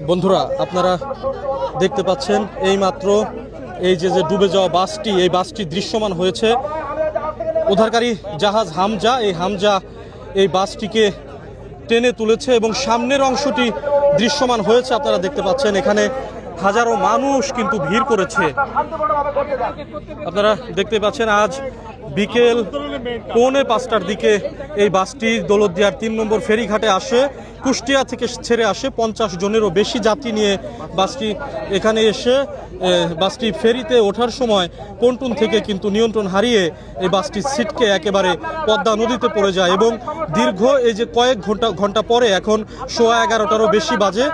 বন্ধুরা আপনারা দেখতে পাচ্ছেন এইমাত্র এই যে ডুবে যাওয়া বাসটি, এই বাসটি দৃশ্যমান হয়েছে। উদ্ধারকারী জাহাজ হামজা, এই হামজা এই বাসটিকে টেনে তুলেছে এবং সামনের অংশটি দৃশ্যমান হয়েছে। আপনারা দেখতে পাচ্ছেন এখানে হাজারো মানুষ কিন্তু ভিড় করেছে। আপনারা দেখতে পাচ্ছেন আজ বিকেল 4:45টার দিকে এই বাসটি দৌলতদিয়ার 3 নম্বর ফেরিঘাটে আসে। কুষ্টিয়া থেকে ছেড়ে আসে 50 জনেরও বেশি যাত্রী নিয়ে বাসটি এখানে এসে বাসটি ফেরিতে ওঠার সময় পন্টুন থেকে কিন্তু নিয়ন্ত্রণ হারিয়ে এই বাসটি ছিটকে একেবারে পদ্মা নদীতে পড়ে যায় এবং দীর্ঘ এই যে কয়েক ঘন্টা পরে, এখন 11:15টারও বেশি বাজে,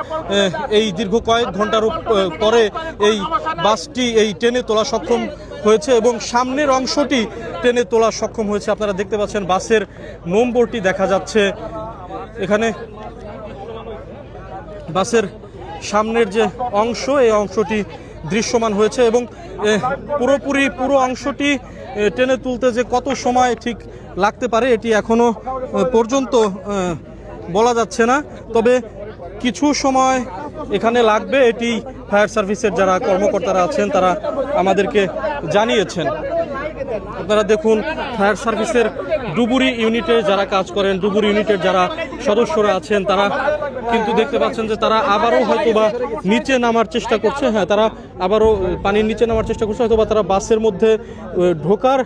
এই দীর্ঘ কয়েক ঘন্টার পরে এই বাসটি এই টেনে তোলা সক্ষম হয়েছে এবং সামনের অংশটি টেনে তোলা সক্ষম হয়েছে। আপনারা দেখতে পাচ্ছেন বাসের নম্বরটি দেখা যাচ্ছে এখানে। বাসের সামনের যে অংশ, এই অংশটি দৃশ্যমান হয়েছে এবং পুরো অংশটি টেনে তুলতে যে কত সময় ঠিক লাগতে পারে এটি এখনো পর্যন্ত বলা যাচ্ছে না, তবে কিছু সময় এখানে লাগবে, এটি ফায়ার সার্ভিসের যারা কর্মকর্তারা আছেন তারা আমাদেরকে জানিয়েছেন। আপনারা দেখুন ফায়ার সার্ভিসের ডুবুরি ইউনিটে যারা কাজ করেন, ডুবুরি ইউনিটের যারা সদস্যরা আছেন, তারা কিন্তু দেখতে পাচ্ছেন যে তারা আবারও হয়তোবা নিচে নামার চেষ্টা করছে। হ্যাঁ, তারা আবারও পানির নিচে নামার চেষ্টা করছে, হয়তোবা তারা বাসের মধ্যে ঢোকার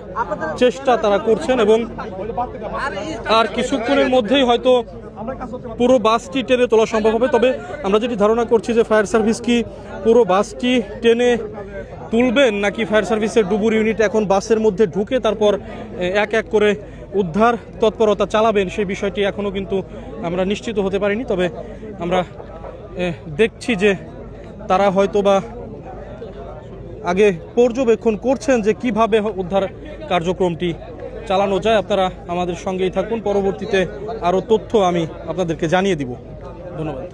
চেষ্টা তারা করছেন এবং আর কিছুক্ষণের মধ্যেই হয়তো পুরো বাসটি টেনে তোলা সম্ভব হবে। তবে আমরা যেটি ধারণা করছি যে ফায়ার সার্ভিস কি পুরো বাসটি টেনে তুলবেন নাকি ফায়ার সার্ভিসের ডুবুরি ইউনিট এখন বাসের মধ্যে ঢুকে তারপর এক এক করে উদ্ধার তৎপরতা চালাবেন, সেই বিষয়টি এখনও কিন্তু আমরা নিশ্চিত হতে পারিনি। তবে আমরা দেখছি যে তারা হয়তোবা আগে পর্যবেক্ষণ করছেন যে কিভাবে উদ্ধার কার্যক্রমটি চালানো যায়। আপনারা আমাদের সঙ্গেই থাকুন, পরবর্তীতে আরও তথ্য আমি আপনাদেরকে জানিয়ে দিব। ধন্যবাদ।